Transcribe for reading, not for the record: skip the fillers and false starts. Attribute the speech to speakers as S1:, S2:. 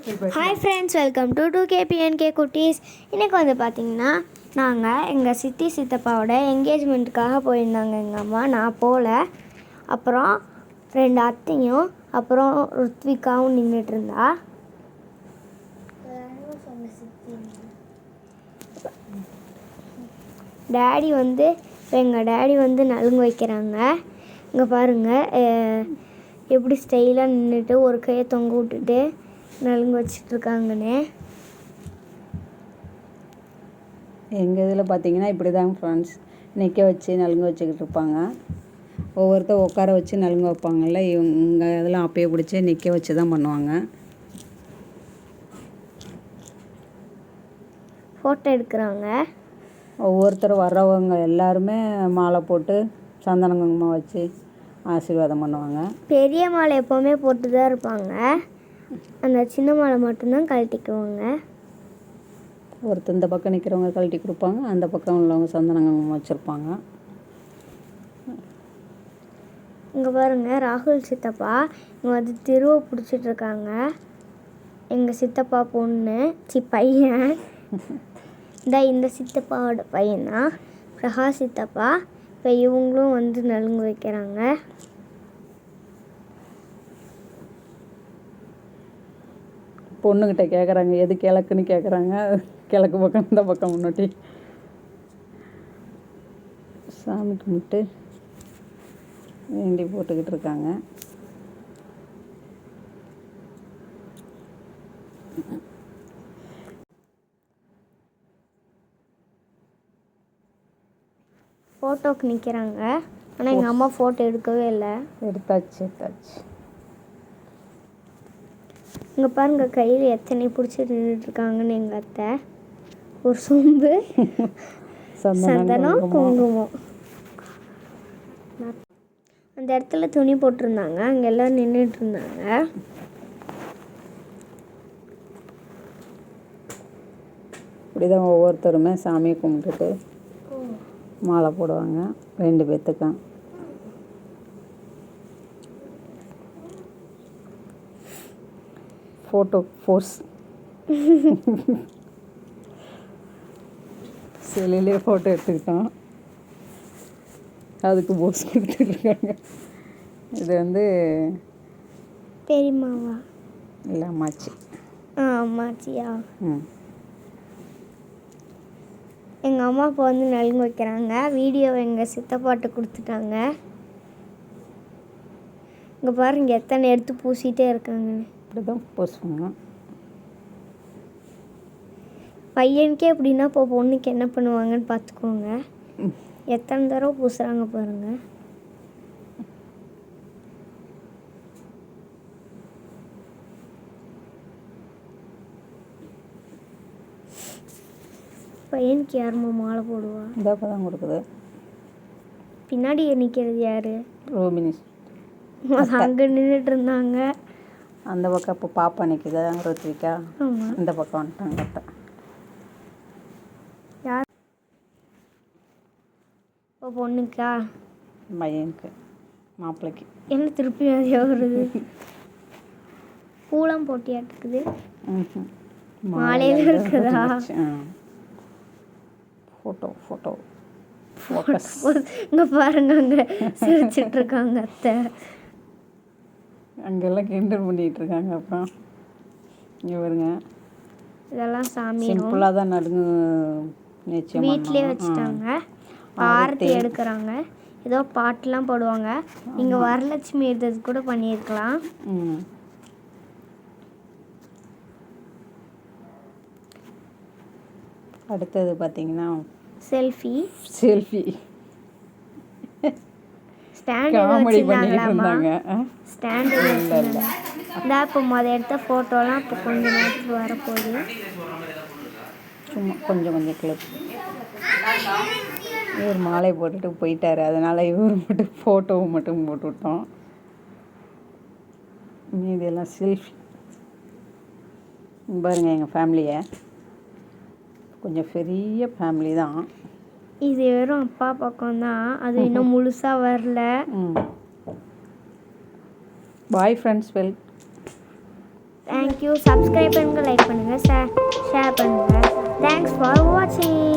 S1: Hi friends, welcome to 2KPNK குட்டீஸ். இன்றைக்கி வந்து பார்த்திங்கன்னா நாங்கள் எங்கள் சித்தி சித்தப்பாவோட என்கேஜ்மெண்ட்டுக்காக போயிருந்தாங்க. எங்கள் அம்மா, நான் போகல. அப்புறம் 2 அத்தையும் அப்புறம் ருத்விகாவும் நின்றுட்டுருந்தா. டேடி வந்து எங்கள் டேடி வந்து நலுங்கு வைக்கிறாங்க. இங்கே பாருங்கள் எப்படி ஸ்டைலாக நின்றுட்டு ஒரு கையை தொங்க விட்டுட்டு நலுங்கு வச்சிட்ருக்காங்கன்னு.
S2: எங்கள் இதில் பார்த்தீங்கன்னா இப்படி தாங்க ஃப்ரெண்ட்ஸ், நிற்க வச்சு நலுங்கு வச்சுக்கிட்டு இருப்பாங்க. ஒவ்வொருத்தர் உட்கார வச்சு நலுங்கு வைப்பாங்கல்ல, இவங்க இதெல்லாம் அப்பயே பிடிச்சி நிற்க வச்சு தான் பண்ணுவாங்க.
S1: ஃபோட்டோ எடுக்கிறாங்க.
S2: ஒவ்வொருத்தர் வர்றவங்க எல்லாருமே மாலை போட்டு சந்தன குங்குமம் வச்சு ஆசீர்வாதம் பண்ணுவாங்க.
S1: பெரிய மாலை எப்போவுமே போட்டு தான் இருப்பாங்க, அந்த சின்ன மாலை மட்டும்தான் கழட்டிக்குவாங்க.
S2: ஒருத்தர் இந்த பக்கம் நிற்கிறவங்க கழட்டி கொடுப்பாங்க, அந்த பக்கம் உள்ளவங்க சந்தன குங்குமம் வச்சுருப்பாங்க.
S1: இங்கே பாருங்கள், ராகுல் சித்தப்பா இங்கே வந்து திருவை பிடிச்சிட்ருக்காங்க. எங்கள் சித்தப்பா பொண்ணு பையன் இந்த சித்தப்பாவோட பையன்தான் பிரகாஷ் சித்தப்பா. இப்போ இவங்களும் வந்து நலுங்கு வைக்கிறாங்க.
S2: பொண்ணுக்கிட்ட கேட்குறாங்க எது கிழக்குன்னு கேட்குறாங்க. கிழக்கு பக்கம் இந்த பக்கம் முன்னாடி சாமி கும்பிட்டு வேண்டி போட்டுக்கிட்டு இருக்காங்க.
S1: ஃபோட்டோக்கு நிற்கிறாங்க. ஆனால் எங்கள் அம்மா ஃபோட்டோ எடுக்கவே இல்லை.
S2: எடுத்தாச்சு.
S1: இங்கே பாருங்கள், கையில் எத்தனை பிடிச்சிட்டு நின்றுட்டுருக்காங்கன்னு எங்கள் அத்தை. ஒரு சொம்பு சந்தனம் குங்குமம். அந்த இடத்துல துணி போட்டிருந்தாங்க, அங்கே எல்லாம் நின்றுட்டு இருந்தாங்க.
S2: இப்படிதான் ஒவ்வொருத்தருமே சாமியை கும்பிட்டுட்டு மாலை போடுவாங்க 2 பேர்த்துக்கும். ஃபோட்டோ போஸ் செல்லிலே ஃபோட்டோ எடுத்துக்கிட்டோம், அதுக்கு போஸ் கொடுத்துட்ருக்காங்க. இது வந்து
S1: பெரியம்மாவா?
S2: இல்லை, அம்மாச்சி.
S1: அம்மாச்சியா? எங்கள் அம்மா இப்போ வந்து நலுங்கு வைக்கிறாங்க. வீடியோ எங்கள் சித்தப்பாட்ட கொடுத்துட்டாங்க. இங்கே பாருங்க, எத்தனை எடுத்து பூசிகிட்டே இருக்காங்கன்னு.
S2: இப்படி தான் பூசுவாங்க.
S1: பையனுக்கே எப்படின்னா இப்போ பொண்ணுக்கு என்ன பண்ணுவாங்கன்னு பார்த்துக்கோங்க. எத்தனை தடவை பூசுகிறாங்க பாருங்கள். பையனுக்கு யாருமா மாலை போடுவா?
S2: இந்த அப்போ தான் கொடுக்குது.
S1: பின்னாடி நிற்கிறது யார்?
S2: ரோமினி.
S1: அங்கே நின்றுட்டு இருந்தாங்க.
S2: அந்த பக்கம் இப்போ பாப்பா நிற்குது, ருத்விகா.
S1: ஆமாம்,
S2: இந்த பக்கம் வந்துட்டாங்க அத்தை.
S1: யார்? இப்போ பொண்ணுக்கா?
S2: பையனுக்கு, மாப்பிள்ளைக்கு.
S1: என்ன திருப்பி அதே வருது? பூலாம் போட்டியாட்டுக்குது. மாலையில் இருக்குதா?
S2: ஃபோட்டோ
S1: இங்கே பாருங்க, அங்கே சிரிச்சிட்டு இருக்காங்க அத்தை.
S2: அங்கெல்லாம் கிண்டல் பண்ணிகிட்டு இருக்காங்க. அப்புறம் இங்கே வருங்க,
S1: இதெல்லாம் சாமி
S2: சிம்பிளாக தான் நடுங்கு நிச்சயம்
S1: வீட்டிலே வச்சுட்டாங்க. ஆரத்தி எடுக்கிறாங்க, ஏதோ பாட்டுலாம் போடுவாங்க. இங்கே வரலட்சுமி எடுத்தது கூட பண்ணியிருக்கலாம்.
S2: அடுத்தது பார்த்தீங்கன்னா
S1: செல்ஃபி ஸ்டாண்ட்
S2: காமெடி பண்ணிட்டு இருந்தாங்க.
S1: ஸ்டாண்டு இல்லை. இப்போ எடுத்த ஃபோட்டோலாம் இப்போ கொஞ்சம் நேரத்துக்கு வரப்போகுது.
S2: சும்மா கொஞ்சம் கிளிப். இவர் மாலை போட்டுட்டு போயிட்டார், அதனால் இவர் மட்டும் ஃபோட்டோவை மட்டும் போட்டு விட்டோம். மீதியெல்லாம் செல்ஃபி. பாருங்கள், எங்கள் ஃபேமிலியை கொஞ்சம் பெரிய ஃபேமிலி தான்.
S1: இது வெறும் அப்பா பக்கம்தான், அது இன்னும் முழுசாக வரல.
S2: Bye friends, well.
S1: Thanks. Thank you. Subscribe பண்ணுங்கள், லைக் பண்ணுங்கள், ஷேர் பண்ணுங்கள். தேங்க்ஸ் ஃபார் வாட்சிங்.